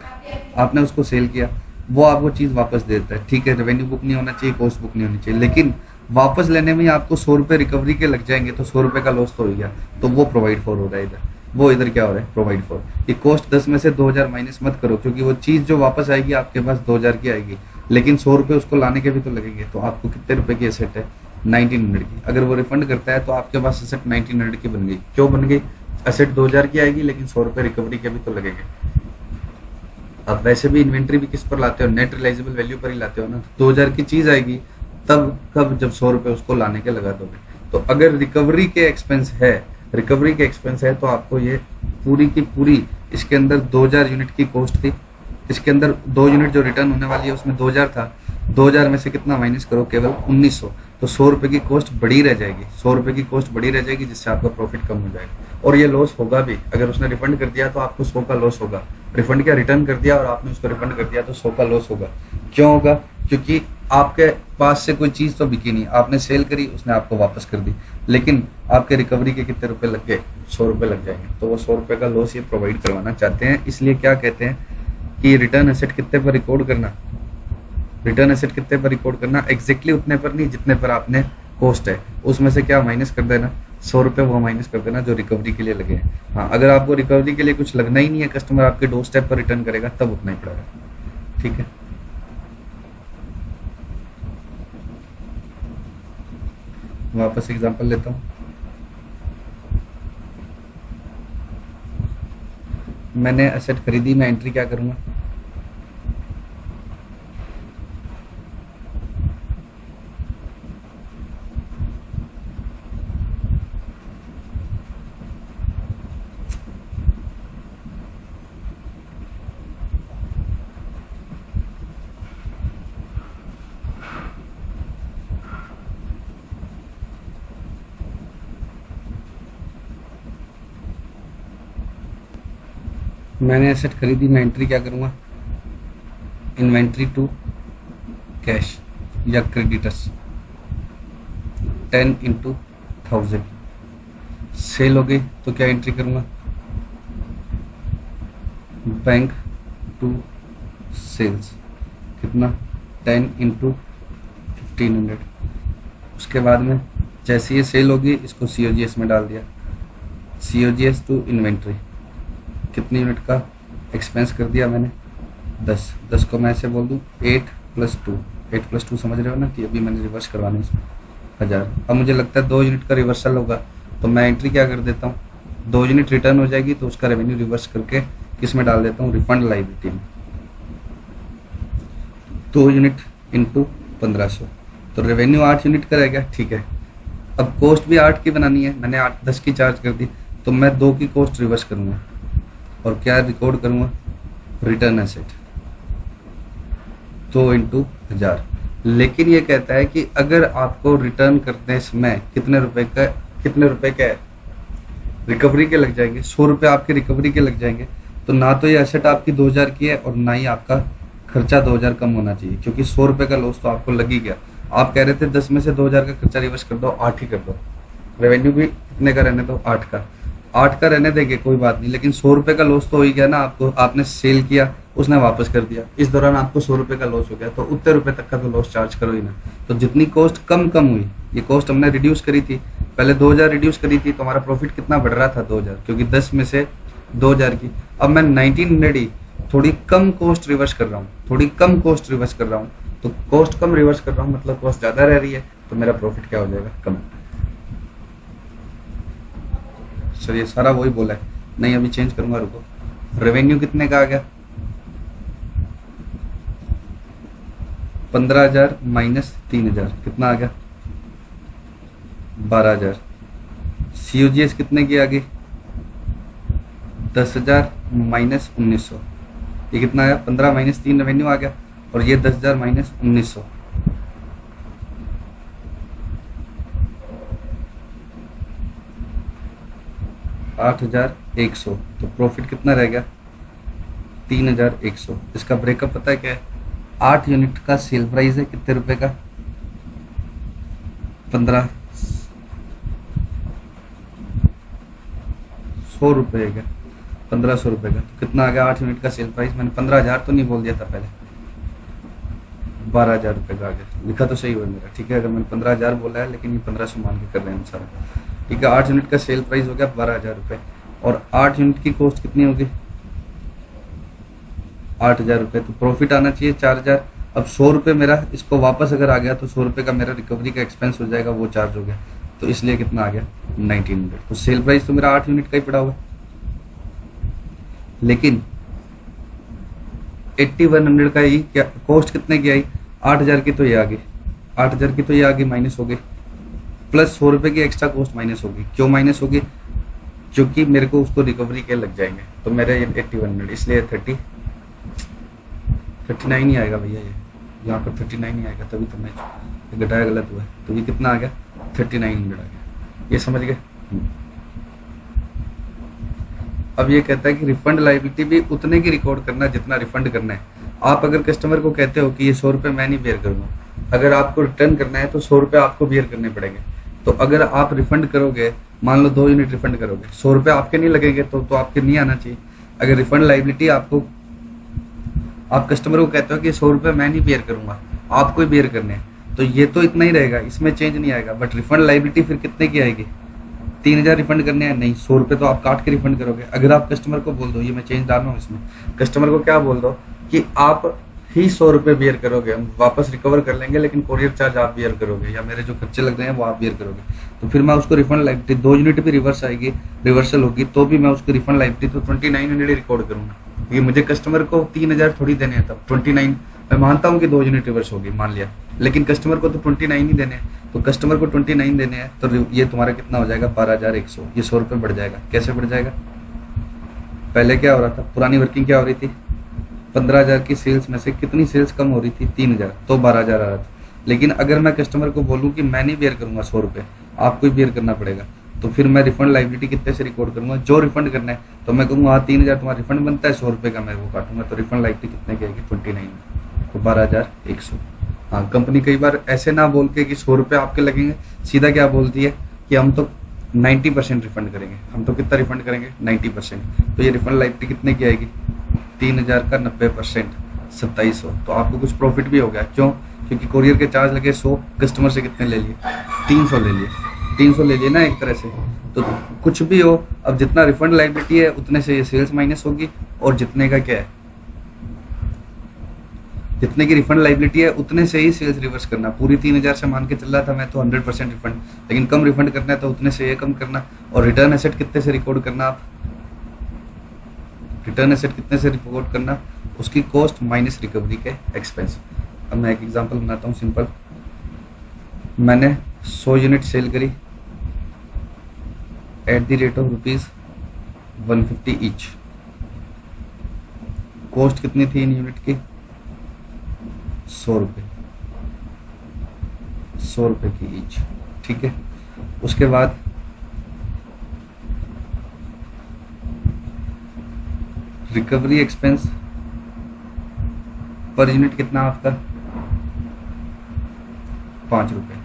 आपने उसको सेल किया, वो आपको चीज वापस दे देता है, ठीक है, रेवेन्यू बुक नहीं होना चाहिए, कॉस्ट बुक नहीं होनी चाहिए, लेकिन वापस लेने में ही आपको 100 रुपए रिकवरी के लग जाएंगे, तो 100 रुपए का लॉस तो हो गया, तो वो प्रोवाइड फॉर हो रहा है इधर, वो इधर क्या हो रहा है, प्रोवाइड फॉर। ये कॉस्ट 10 में से 2000 माइनस मत करो, क्योंकि वो चीज जो वापस आएगी आपके पास 2000 की आएगी, लेकिन 100 रुपए उसको लाने के भी तो लगेंगे, तो आपको कितने रुपए की एसेट है, 1900 की। अगर वो रिफंड करता है तो आपके पास एसेट 1900 की बन गई। क्यों बन गई? एसेट 2000 की आएगी, लेकिन 100 रुपए रिकवरी के भी तो लगेंगे। अब वैसे भी इन्वेंट्री भी किस पर लाते हो, नेट रिलाइजेबल वैल्यू पर ही लाते हो ना, 2000 की चीज आएगी तब कब, जब 100 रुपए उसको लाने के लगा दोगे। तो अगर रिकवरी के एक्सपेंस है तो आपको ये पूरी की पूरी, इसके अंदर 2000 यूनिट की कॉस्ट थी, इसके अंदर 2 यूनिट जो रिटर्न होने वाली है उसमें 2000 था, 2000 में से कितना माइनस करो, केवल 1900, तो 100 रुपए की कॉस्ट बढ़ी रह जाएगी, 100 रुपए की कॉस्ट बढ़ी रह जाएगी, जिससे आपका प्रॉफिट कम हो जाएगा। और ये लॉस होगा भी, अगर उसने रिफंड कर दिया तो आपको 100 का लॉस होगा, रिफंड क्या, रिटर्न कर दिया और आपने उसको रिफंड कर दिया तो 100 का लॉस होगा। क्यों होगा? क्योंकि आपके पास से कोई चीज तो बिकी नहीं, आपने सेल करी, उसने आपको वापस कर दी, लेकिन आपके रिकवरी के कितने रुपए लग गए, 100 रुपए लग जाएंगे, तो वो 100 रुपए का लॉस ये प्रोवाइड करवाना चाहते हैं। इसलिए क्या कहते हैं कि रिटर्न एसेट कितने पर रिकॉर्ड करना, रिटर्न एसेट कितने पर रिकॉर्ड करना, एग्जैक्टली उतने पर नहीं जितने पर आपने कॉस्ट है, उसमें से क्या माइनस कर देना, 100 रुपए वो माइनस कर देना जो रिकवरी के लिए लगे हैं। हाँ, अगर आपको रिकवरी के लिए कुछ लगना ही नहीं है, कस्टमर आपके डोर स्टेप पर रिटर्न करेगा, तब उतना ही पड़ेगा। ठीक है, वापस एग्जांपल लेता हूँ। मैंने एसेट खरीदी, मैं एंट्री क्या करूंगा, मैंने एसेट खरीदी, मैं एंट्री क्या करूंगा, इन्वेंट्री टू कैश या क्रेडिटर्स, 10 × 1000 सेल हो गई, तो क्या एंट्री करूंगा, बैंक टू सेल्स, कितना, 10 × 1500। उसके बाद में जैसे ये सेल होगी, इसको COGS में डाल दिया, COGS टू इन्वेंट्री, कितनी यूनिट का एक्सपेंस कर दिया मैंने, 10 को मैं ऐसे बोल दूं 8+2 समझ रहे हो ना, कि अभी मैंने रिवर्स करवाना इसमें 1000। अब मुझे लगता है 2 यूनिट का रिवर्सल होगा, तो मैं एंट्री क्या कर देता हूँ, 2 यूनिट रिटर्न हो जाएगी तो उसका रेवेन्यू रिवर्स करके किस में डाल देता हूँ, रिफंड लाइबिलिटी में, 2 यूनिट इंटू 1500, तो रेवेन्यू 8 यूनिट का रहेगा। ठीक है, अब कॉस्ट भी 8 की बनानी है, मैंने 10 की चार्ज कर दी, तो मैं 2 की कॉस्ट रिवर्स करूंगा और क्या रिकॉर्ड करूंगा, रिटर्न एसेट 2 × 1000। लेकिन ये कहता है कि अगर आपको रिटर्न करते समय कितने रुपए का रिकवरी के लग जाएंगे, 100 रुपए आपके रिकवरी के लग जाएंगे, तो ना तो ये एसेट आपकी 2000 की है और ना ही आपका खर्चा 2000 कम होना चाहिए, क्योंकि 100 रुपए का लॉस तो आपको लग ही गया। आप कह रहे थे 10 में से 2000 का खर्चा रिवर्स कर दो, 8 ही कर दो, रेवेन्यू भी कितने का रहने दो, 8 का रहने देंगे, कोई बात नहीं, लेकिन 100 रुपए का लॉस तो हो ही गया ना आपको, आपने सेल किया, उसने वापस कर दिया, इस दौरान आपको 100 रुपए का लॉस हो गया, तो उतने रुपए तक का तो लॉस चार्ज करो ही ना। तो जितनी कॉस्ट कम हुई, ये कॉस्ट हमने रिड्यूस करी थी, पहले 2000 रिड्यूस करी थी, तो हमारा प्रॉफिट कितना बढ़ रहा था, 2000, क्योंकि 10 में से 2000 की, अब मैं 1900 ही थोड़ी कम कॉस्ट रिवर्स कर रहा हूँ, तो कॉस्ट कम रिवर्स कर रहा हूँ, मतलब कॉस्ट ज्यादा रह रही है, तो मेरा प्रॉफिट क्या हो जाएगा, कम। सर ये सारा वही बोला है, नहीं अभी चेंज करूंगा, रुको। रेवेन्यू कितने का आ गया, 15,000 माइनस 3,000 कितना आ गया, 12,000। COGS कितने की आ गई, 10,000 माइनस 1900, ये कितना आया, 15 माइनस 3 रेवेन्यू आ गया, और ये 10,000 माइनस 1900, 8,100। तो प्रॉफिट कितना रह गया, 3,100। इसका ब्रेकअप पता है क्या है? 8 यूनिट का सेल प्राइस है कितने रुपए का? 1,500 रुपए है क्या? 1,500 रुपए का तो कितना आ गया? 8 यूनिट का सेल प्राइस। मैंने 15,000 तो नहीं बोल दिया था पहले, 12,000 रुपए का आ गया। लिखा तो सही हुआ मेरा, ठीक है। अगर मैंने 15,000 बोला है लेकिन ये 1,500 मान के कर रहे हैं हम सारा, ठीक है। 8 यूनिट का सेल प्राइस हो गया 12,000 रुपए, और 8 यूनिट की कॉस्ट कितनी होगी? 8,000 रुपए। तो प्रॉफिट आना चाहिए 4,000। अब 100 रुपए मेरा इसको वापस अगर आ गया तो 100 रुपए का मेरा रिकवरी का एक्सपेंस हो जाएगा, वो चार्ज हो गया। तो इसलिए कितना आ गया? 1900। तो सेल प्राइस तो मेरा 8 यूनिट का ही पड़ा हुआ, लेकिन 8100 का ही क्या कॉस्ट कितने की आई? 8,000 की तो ये आ गई, 8,000 की तो ये आ गई, माइनस हो गई, प्लस 100 रुपए की एक्स्ट्रा कॉस्ट माइनस होगी। क्यों माइनस होगी? क्योंकि मेरे को उसको रिकवरी के लग जाएंगे। तो मेरे 8100, इसलिए 39 ही आएगा भैया। ये यहाँ पर 39 ही आएगा, तभी तो मैं घटाया गलत हुआ है। तो ये कितना आ गया? 3900 आ गया। ये समझ गए? अब ये कहता है कि रिफंड लायबिलिटी भी उतने की रिकॉर्ड करना जितना रिफंड करना है। आप अगर कस्टमर को कहते हो कि ये 100 रुपए मैं नहीं बेयर करूंगा, अगर आपको रिटर्न करना है तो 100 रुपए आपको बेयर करने पड़ेंगे। तो अगर आप रिफंड करोगे, मान लो 2 यूनिट रिफंड करोगे, 100 रुपए आपके नहीं लगेंगे, तो आपके नहीं आना चाहिए। अगर रिफंड लायबिलिटी आपको, आप कस्टमर को कहते हो कि 100 रुपए मैं नहीं बेयर करूंगा, आपको ही बेयर करने हैं, तो ये तो इतना ही रहेगा, इसमें चेंज नहीं आएगा। बट रिफंड लायबिलिटी फिर कितने की आएगी? 3,000 रिफंड करने हैं? नहीं, 100 रुपए तो आप काट के रिफंड करोगे। अगर आप कस्टमर को बोल दो, ये मैं चेंज डाल रहा हूँ इसमें, कस्टमर को क्या बोल दो कि आप ही 100 रुपए बियर करोगे, हम वापस रिकवर कर लेंगे, लेकिन कोरियर चार्ज आप बियर करोगे, या मेरे जो खर्चे लग रहे हैं वो आप बियर करोगे। तो फिर मैं उसको रिफंड लायबिलिटी 2 यूनिट भी रिवर्स आएगी, रिवर्सल होगी, तो भी मैं उसको रिफंड लायबिलिटी तो 2900 रिकॉर्ड करूंगा। ये मुझे कस्टमर को 3,000 थोड़ी देने हैं, तब 29, मैं मानता हूँ कि 2 यूनिट रिवर्स होगी, मान लिया, लेकिन कस्टमर को तो 29 ही देने हैं। तो कस्टमर को 29 देने हैं, तो ये तुम्हारा कितना हो जाएगा? 12,100। ये 100 रुपए बढ़ जाएगा। कैसे बढ़ जाएगा? पहले क्या हो रहा था? पुरानी वर्किंग क्या हो रही थी? 15,000 की सेल्स में से कितनी सेल्स कम हो रही थी? 3,000, तो 12,000 आ रहा था। लेकिन अगर मैं कस्टमर को बोलूं कि मैं नहीं बेयर करूंगा 100 रुपए, आपको ही बेयर करना पड़ेगा, तो फिर मैं रिफंड लायबिलिटी कितने से रिकॉर्ड करूंगा? जो रिफंड करना है, तो मैं कहूंगा हाँ 3,000 तुम्हारा रिफंड बनता है, 100 रुपए का मैं वो काटूंगा, तो रिफंड लायबिलिटी कितने की आएगी? 29, तो 12,100। हाँ, कंपनी कई बार ऐसे ना बोल के कि 100 रुपए आपके लगेंगे, सीधा क्या बोलती है कि हम तो 90% रिफंड करेंगे। हम तो कितना रिफंड करेंगे? 90%। तो ये रिफंड लायबिलिटी कितने की आएगी? 3,000 का 90%, 2700। तो आपको कुछ प्रॉफिट भी हो गया। क्यों? क्योंकि कोरियर के चार्ज लगे 100, कस्टमर से कितने ले लिए? 300 ले लिए, 300 ले लिए ना एक तरह से। तो कुछ भी हो, अब जितना रिफंड लायबिलिटी है उतने से ये सेल्स माइनस होगी, और जितने का क्या है, जितने की रिफंड लायबिलिटी है उतने से ही सेल्स रिवर्स करना। पूरी 3,000 से मान के चल रहा था मैं तो 100% रिफंड, लेकिन कम रिफंड करना है तो उतने से ये कम करना। और रिटर्न एसेट कितने से रिकॉर्ड करना? आप रिटर्न एसेट कितने से रिकॉर्ड करना? उसकी कॉस्ट माइनस रिकवरी के एक्सपेंस। अब मैं एक एग्जांपल बनाता हूँ सिंपल। मैंने 100 यूनिट सेल करी at the rate of ₹150 each. Cost कितनी थी इन यूनिट की? 100 रुपये, 100 रुपये की ईच, ठीक है। उसके बाद रिकवरी एक्सपेंस पर यूनिट कितना आपका? 5 रुपये।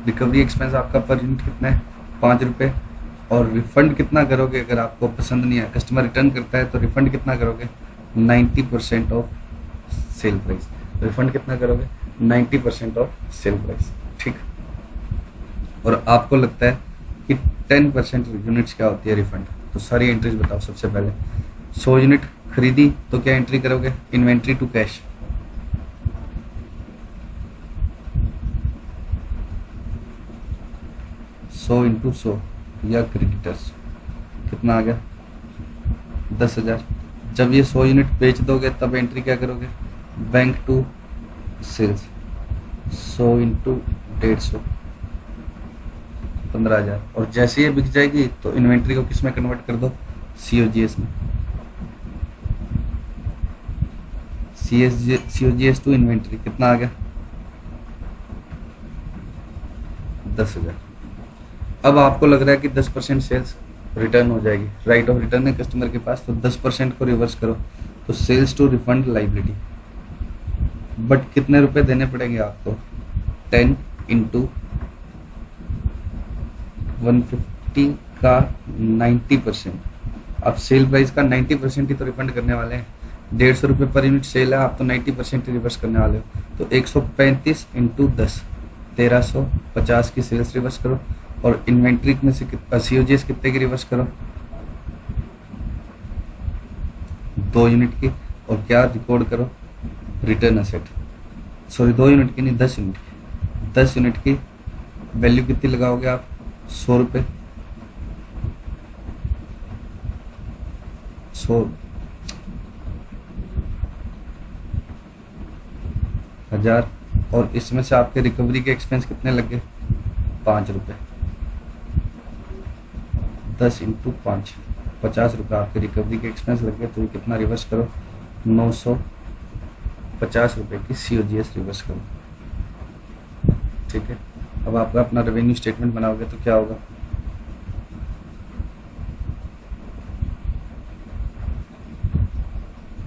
रिकवरी एक्सपेंस आपका पर यूनिट कितना है? 5 रुपये। और रिफंड कितना करोगे अगर आपको पसंद नहीं है, कस्टमर रिटर्न करता है, तो रिफंड कितना करोगे? 90% ऑफ सेल प्राइस। रिफंड कितना करोगे? 90% ऑफ सेल प्राइस, ठीक। और आपको लगता है कि 10% यूनिट्स क्या होती है रिफंड, तो सारी एंट्रीज बताओ। सबसे पहले 100 यूनिट खरीदी तो क्या एंट्री करोगे? Inventory to cash. सौ इंटू 100 या क्रेडिटर्स, कितना आ गया? 10,000। जब ये 100 यूनिट बेच दोगे तब एंट्री क्या करोगे? Bank to sales. 100 इंटू 150, 15,000। और जैसे ये बिक जाएगी तो इन्वेंट्री को किस में कन्वर्ट कर दो? COGS में। COGS टू इन्वेंट्री कितना आ गया? 10,000। अब आपको लग रहा है कि 10% सेल्स रिटर्न हो जाएगी, राइट ऑफ रिटर्न है कस्टमर के पास, तो 10% को रिवर्स करो। तो sales to refund liability, but कितने रुपए देने पड़ेंगे आपको, 10 इंटू 150 का 90%। आप सेल प्राइस का 90% ही तो रिफंड करने वाले हैं। 150 रुपये पर यूनिट सेल है, आप तो 90% ही रिवर्स करने वाले हो। तो 135 इंटू 10, 1350 की सेल्स रिवर्स करो, और इन्वेंट्री में से सीओजीएस कितने की रिवर्स करो, 2 यूनिट की। और क्या रिकॉर्ड करो, रिटर्न असेट, सॉरी 2 यूनिट की नहीं, 10 यूनिट की। 10 यूनिट की वैल्यू कितनी लगाओगे आप, 100 रुपये, 100 1000, और इसमें से आपके रिकवरी के एक्सपेंस कितने लगे, 5 रुपये। 10 इंटू 5, 50 रुपये आपके रिकवरी के एक्सपेंस लगे, तो ये कितना रिवर्स करो, 950 रुपये की सीओजीएस रिवर्स करो। ठीक है, अब आपका अपना रेवेन्यू स्टेटमेंट बनाओगे तो क्या होगा,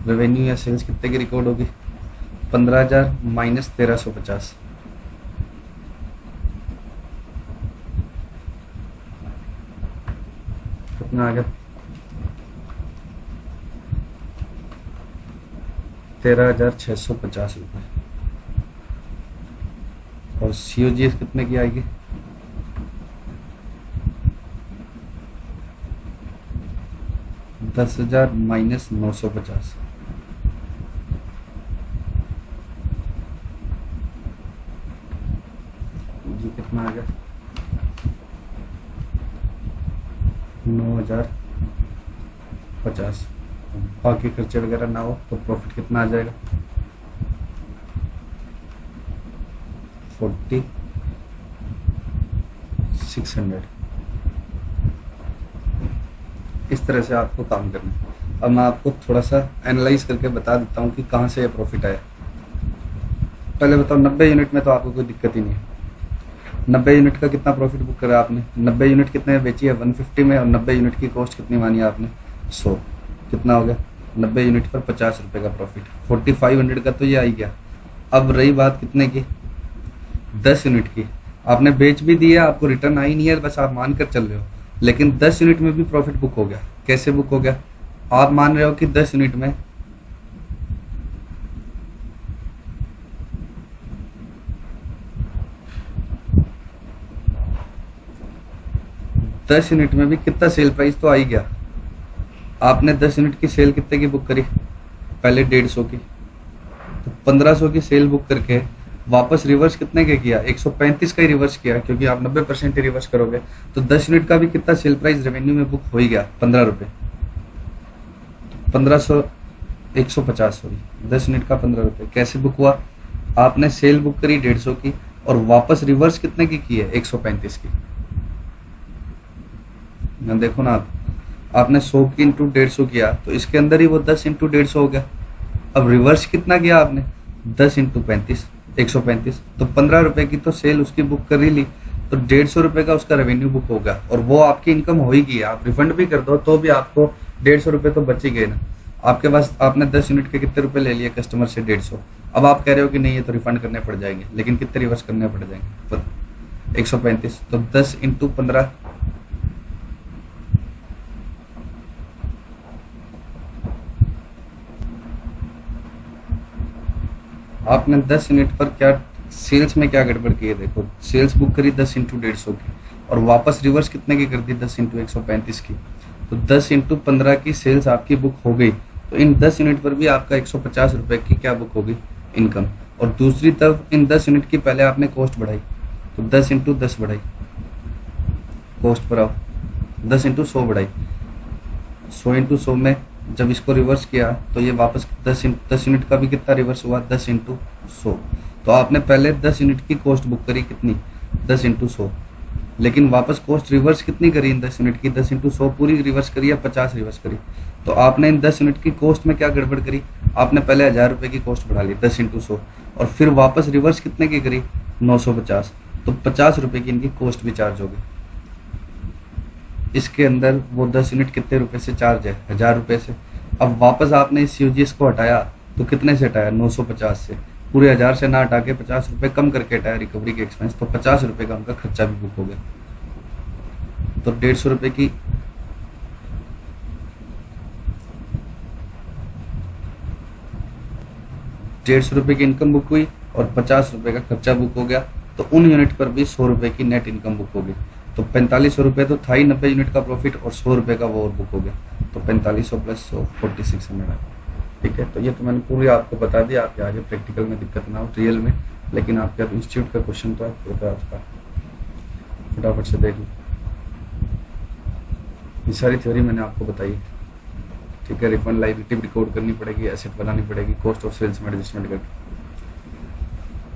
रेवेन्यू या सेल्स कितने की रिकॉर्ड होगी, 15,000 माइनस 1350, कितना आ गया, 13,650 रुपये। और सीओजीएस कितने की आएगी, 10,000 माइनस 950, जी कितना आ गया, 9,050। बाकी खर्चे वगैरह ना हो तो प्रॉफिट कितना आ जाएगा, 4600। इस तरह से आपको काम करना है। अब मैं आपको थोड़ा सा एनालाइज करके बता देता हूँ कि कहाँ से ये प्रॉफिट आया। पहले बताओ, 90 यूनिट में तो आपको कोई दिक्कत ही नहीं है। 90 यूनिट का कितना प्रॉफिट बुक करा आपने, 90 यूनिट कितने में बेची है, 150 में, और 90 यूनिट की कॉस्ट कितनी मानी आपने, 100। कितना हो गया, 90 यूनिट पर 50 रुपये का प्रॉफिट, 4500 का तो ये आई गया। अब रही बात कितने की, 10 यूनिट की। आपने बेच भी दिया, आपको रिटर्न आई नहीं है, बस आप मान कर चल रहे हो, लेकिन 10 यूनिट में भी प्रॉफिट बुक हो गया। कैसे बुक हो गया, आप मान रहे हो कि 10 यूनिट में भी कितना सेल प्राइस तो आ ही गया। आपने 10 यूनिट की सेल कितने की बुक करी, पहले 150 की, तो 1500 की सेल बुक करके वापस रिवर्स कितने के किया, 135 का ही रिवर्स किया, क्योंकि आप 90% ही रिवर्स करोगे। तो 10 यूनिट का भी कितना सेल प्राइस रेवेन्यू में बुक हो ही गया, 15 रुपये। 1500 150, सॉरी 10 यूनिट का 15 रुपये। कैसे बुक हुआ, आपने सेल बुक करी 150 की, और वापस रिवर्स कितने की है, 135 की। देखो ना, आपने 100 की इंटू 150 किया, तो इसके अंदर ही वो 10 इंटू 150 हो गया। अब रिवर्स कितना किया आपने, 10 इंटू 35, 135। तो 15 रुपए की तो सेल उसकी बुक कर ही ली, तो 150 रुपए का उसका रेवेन्यू बुक होगा, और वो आपकी इनकम हो ही गई है। आप रिफंड भी कर दो तो भी आपको 150 रुपए तो बच ही गए ना। आपके पास आपने 10 यूनिट के कितने रुपए ले लिए कस्टमर से, 150। अब आप कह रहे हो कि नहीं ये तो रिफंड करने पड़ जाएंगे, लेकिन कितने रिवर्स करने पड़ जाएंगे, 135। तो 10 इंटू 15, आपने 10 यूनिट पर क्या सेल्स में क्या गड़बड़ की है, देखो सेल्स बुक करी 10 इंटू 150 की, और वापस रिवर्स कितने की कर दी, 10 इंटू 135 की। तो 10 इंटू 15 की सेल्स आपकी बुक हो गई, तो इन 10 यूनिट पर भी आपका 150 रुपए की क्या बुक होगी, इनकम। और दूसरी तरफ इन 10 यूनिट की पहले आपने कॉस्ट बढ़ाई, तो 10 इंटू 10 बढ़ाई, कॉस्ट पर आओ, 10 इंटू 100 बढ़ाई, 100 इंटू 100 में जब इसको रिवर्स किया तो ये वापस 10 यूनिट का भी कितना रिवर्स हुआ, 10 इंटू 100। तो आपने पहले 10 यूनिट की कॉस्ट बुक करी कितनी, 10 इंटू 100, लेकिन वापस कॉस्ट रिवर्स कितनी करी इन 10 यूनिट की, 10 इंटू 100 पूरी रिवर्स करी या 50 रिवर्स करी। तो आपने इन 10 यूनिट की कॉस्ट में क्या गड़बड़ करी, आपने पहले 1000 रुपये की कॉस्ट बढ़ा ली 10 इंटू 100, और फिर वापस रिवर्स कितने की करी, 950। तो 50 रुपये की इनकी कॉस्ट भी चार्ज होगी। इसके अंदर वो 10 यूनिट कितने रुपए से चार्ज है, 1000 रुपये से। अब वापस आपने इस COGS को हटाया तो कितने से हटाया, 950 से, पूरे 1000 से ना हटा के 50 रुपये कम करके हटाया रिकवरी के एक्सपेंस, तो 50 रुपये का उनका खर्चा भी बुक हो गया। तो 150 रुपये की 150 रुपये की इनकम बुक हुई और 50 रुपये का खर्चा बुक हो गया, तो उन यूनिट पर भी 100 रुपये की नेट इनकम बुक हो गई। तो 4500 रुपये तो था ही 90 यूनिट का प्रॉफिट, और 100 रुपये का वो और बुक हो गया, तो 4500 प्लस 100 4600 है। ठीक है, तो ये तो मैंने पूरी आपको बता दिया, आपके आगे प्रैक्टिकल में दिक्कत ना हो रियल में, लेकिन आपके इंस्टीट्यूट का क्वेश्चन तो है, आपका फटाफट से देख लो। ये सारी थ्योरी मैंने आपको बताई। ठीक है, रिफंड लायबिलिटी रिकॉर्ड करनी पड़ेगी, एसेट बनानी पड़ेगी, कॉस्ट ऑफ सेल्स में एडजस्टमेंट करके।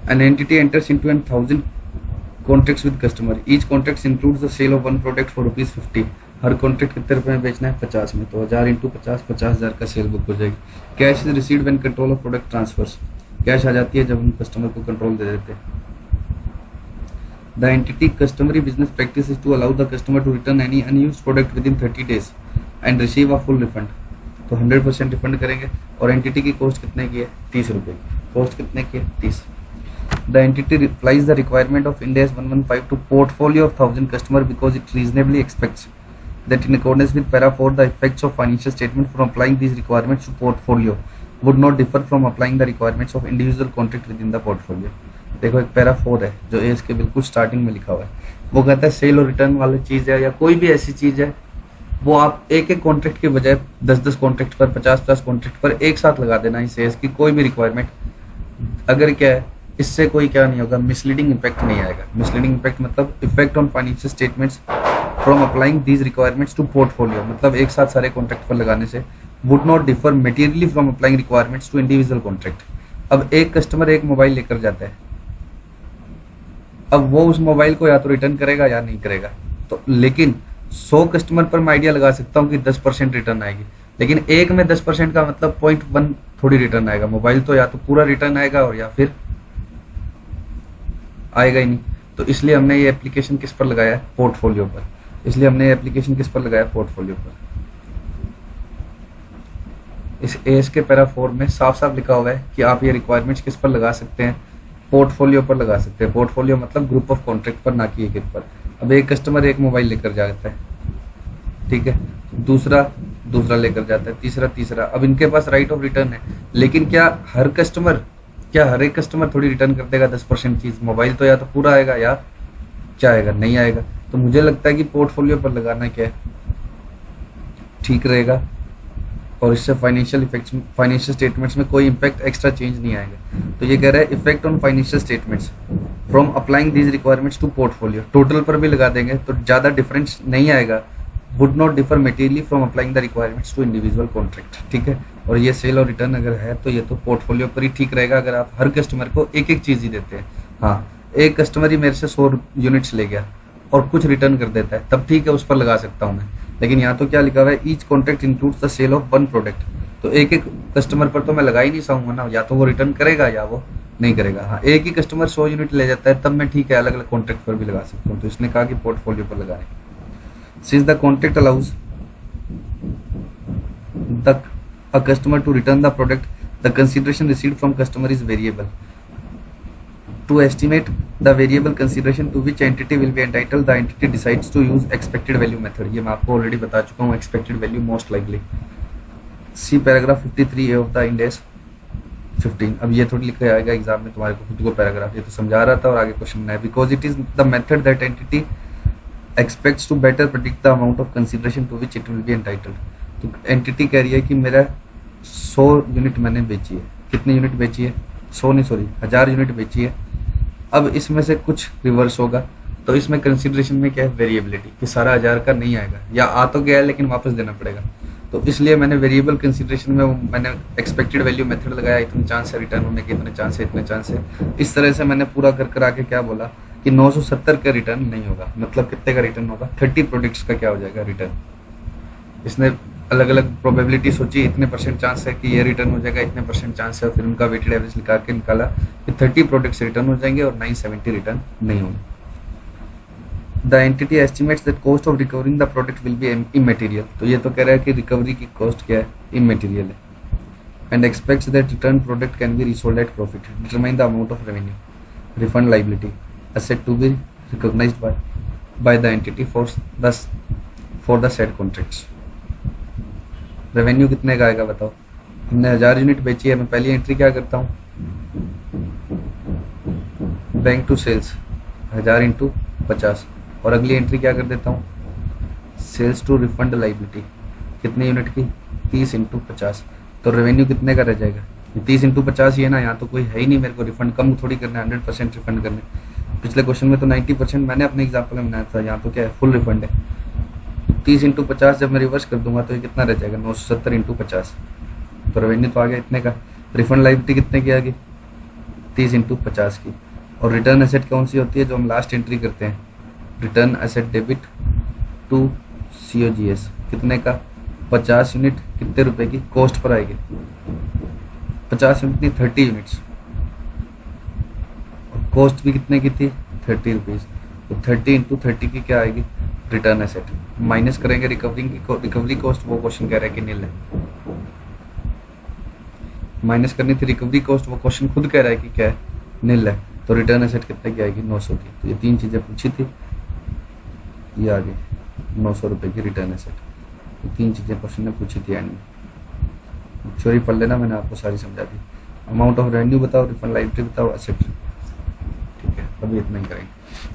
An entity enters into 1,000 contracts with customer. Each contract includes the sale of one product for ₹50. Her contract कितने रुपए में बेचना है, 50 में, तो 1000 इंटू 50, 50,000 का सेल बुक हो जाएगी। Cash is received when control of product transfers, cash आ जाती है जब हम कस्टमर को कंट्रोल दे देते हैं। The entity customary business practice is to allow the customer to return any unused product within 30 days and receive a full refund, तो 100% रिफंड करेंगे। और एंटिटी की कॉस्ट कितने की है, 30 रुपये की, कॉस्ट कितने की है, 30। The entity replies the requirement of Ind AS 115 to portfolio of 1000 customer because it reasonably expects that in accordance with para 4 the effects of financial statement from applying these requirements to portfolio would not differ from applying the requirements of individual contract within the portfolio। देखो एक para 4 है जो S के बिल्कुल starting में लिखा हुआ है, वो कहता है सेल और रिटर्न वाली चीज है या कोई भी ऐसी चीज है, वो आप एक एक कॉन्ट्रैक्ट के बजाय 10-10 कॉन्ट्रैक्ट पर, 50-50 कॉन्ट्रैक्ट पर एक साथ लगा देना इस एस की कोई भी रिक्वायरमेंट। अगर क्या है, इससे कोई क्या नहीं होगा, मिसलीडिंग इम्पैक्ट नहीं आएगा। मिसलीडिंग इम्पैक्ट मतलब effect on financial statements from applying these requirements to portfolio, मतलब एक साथ सारे कॉन्ट्रैक्ट पर लगाने से would not differ materially from applying requirements to individual contract. अब एक कस्टमर एक मोबाइल लेकर जाता है, अब वो उस मोबाइल को या तो रिटर्न करेगा या नहीं करेगा, तो लेकिन 100 कस्टमर पर मैं आइडिया लगा सकता हूँ कि 10% रिटर्न आएगी, लेकिन एक में 10% का मतलब 0.1 थोड़ी रिटर्न आएगा। मोबाइल तो या तो पूरा रिटर्न आएगा और या फिर आएगा ही नहीं। तो इसलिए हमने ये एप्लीकेशन किस पर लगाया है, पोर्टफोलियो पर। इसलिए हमने ये एप्लीकेशन किस पर लगाया, पोर्टफोलियो पर। इस एस के पैरा 4 में साफ साफ लिखा हुआ है कि आप ये रिक्वायरमेंट्स किस पर लगा सकते हैं, पोर्टफोलियो पर लगा सकते हैं। पोर्टफोलियो मतलब ग्रुप ऑफ कॉन्ट्रैक्ट पर, ना कि एक पर। अब एक कस्टमर एक मोबाइल लेकर जाता है, ठीक है, दूसरा लेकर जाता है, तीसरा। अब इनके पास राइट ऑफ रिटर्न है, लेकिन क्या हर एक कस्टमर थोड़ी रिटर्न कर देगा 10% चीज। मोबाइल तो या तो पूरा आएगा या क्या आएगा, नहीं आएगा। तो मुझे लगता है कि पोर्टफोलियो पर लगाना क्या है, ठीक रहेगा, और इससे फाइनेंशियल स्टेटमेंट्स में कोई इम्पैक्ट एक्स्ट्रा चेंज नहीं आएगा। तो ये कह रहा है effect on financial statements from applying these requirements to portfolio, total पर भी लगा देंगे तो ज्यादा डिफरेंस नहीं आएगा। Would not differ materially from applying the requirements to individual contract, ठीक है। और ये सेल और रिटर्न अगर है तो ये तो पोर्टफोलियो पर ही ठीक रहेगा, अगर आप हर कस्टमर को एक एक चीज ही देते हैं। हाँ, एक कस्टमर ही मेरे से 100 यूनिट्स ले गया और कुछ रिटर्न कर देता है, तब ठीक है, उस पर लगा सकता हूँ मैं। लेकिन यहाँ तो क्या लिखा हुआ है, each contract includes the sale of one product, तो एक एक कस्टमर पर तो मैं लगा ही नहीं सकूंगा ना, या तो वो रिटर्न करेगा या वो नहीं करेगा। हाँ, एक ही कस्टमर 100 यूनिट ले जाता है तब मैं ठीक है अलग अलग कॉन्ट्रैक्ट पर भी लगा सकता हूँ। तो इसने कहा कि पोर्टफोलियो पर लगाएं। Since the contract allows a customer to return the product, the consideration received from customer is variable. To estimate the variable consideration to which entity will be entitled, the entity decides to use expected value method। ये मैं आपको already बता चुका हूँ, expected value most likely। See paragraph 53A of the Ind AS 15। अब ये थोड़ी लिखा आएगा एग्जाम में तुम्हारे को खुद को पैराग्राफ, ये तो समझा रहा था और आगे क्वेश्चन है। Because it is the method that entity expects to better predict the amount of consideration to which it will be entitled। तो एंटिटी कह रही है कि मेरा 100 यूनिट मैंने बेची है, कितनी यूनिट बेची है, 1000 यूनिट बेची है। अब इसमें से कुछ रिवर्स होगा, तो इसमें कंसिडरेशन में क्या है, वेरिएबिलिटी, कि सारा 1000 का नहीं आएगा या आ तो गया है लेकिन वापस देना पड़ेगा। तो इसलिए मैंने वेरिएबल कंसिडरेशन में मैंने एक्सपेक्टेड वैल्यू मेथड लगाया, इतने चांस है रिटर्न होने के, इतने चांस है। इस तरह से मैंने पूरा कर आके क्या बोला कि 970 का रिटर्न नहीं होगा। मतलब कितने का रिटर्न होगा, 30 प्रोडक्ट्स का क्या हो जाएगा रिटर्न। इसने अलग अलग प्रोबेबिलिटी सोची, इतने % चांस है कि ये रिटर्न हो जाएगा, इतने % चांस है, फिर उनका वेटेड एवरेज निकाला कि 30 प्रोडक्ट्स रिटर्न हो जाएंगे और 970 रिटर्न नहीं होंगे। The entity estimates that cost of recovering the product will be immaterial. तो ये तो कह रहा है कि रिकवरी की कॉस्ट क्या है, इमेटीरियल है। And expects that return product can be resold at profit, determine the amount of revenue, refund liability, asset to be recognized by the entity for the said contracts. Revenue कितने का आएगा बताओ, हमने 1000 unit बेची है, मैं पहली एंट्री क्या करता हूँ, बैंक टू सेल्स 1000 इंटू 50, और अगली एंट्री क्या कर देता हूँ, सेल्स टू रिफंड लाइबिलिटी, कितने यूनिट की, 30 इंटू 50। तो रेवेन्यू कितने का रह जाएगा, 30 इंटू 50 ही है ना, यहाँ तो कोई है ही नहीं मेरे को रिफंड, कम थोड़ी करना है, 100% रिफंड करना है। पिछले क्वेश्चन में तो 90% मैंने अपने एग्जाम्पल में बनाया था, यहाँ तो क्या है, फुल रिफंड है। 30 इंटू 50 जब मैं रिवर्स कर दूंगा तो ये कितना रह जाएगा, 970 इंटू 50। तो रेवेन्यू तो आ गया इतने का। रिफंड लाइबिलिटी कितने की आ गई, 30 इंटू 50 की। और रिटर्न एसेट कौन सी होती है, जो हम लास्ट एंट्री करते हैं, return asset debit to COGS, कितने का, 50 यूनिट, कितने रुपए की कॉस्ट पर आएगी, 50 यूनिट नहीं 30 यूनिट्स, और कॉस्ट भी कितने की थी, 30 रुपीज। तो 30 इंटू 30 की क्या आएगी, रिटर्न एसेट। माइनस करेंगे रिकवरी कॉस्ट, वो क्वेश्चन कह रहा है कि नील है, माइनस करनी थी रिकवरी कॉस्ट, वो क्वेश्चन खुद कह रहा है कि क्या है, नील है। तो रिटर्न एसेट कितने की आएगी, 900 की। तो ये 3 चीजें पूछी थी, ये आ गई 900 रुपए की रिटर्न एसेट। 3 चीजें क्वेश्चन ने पूछी थी एंड में, थ्योरी पढ़ लेना, मैंने आपको सारी समझा दी। अमाउंट ऑफ रेवेन्यू बताओ, रिफंड लाइबिलिटी बताओ, एसेट। ठीक है, अभी इतना ही करेंगे।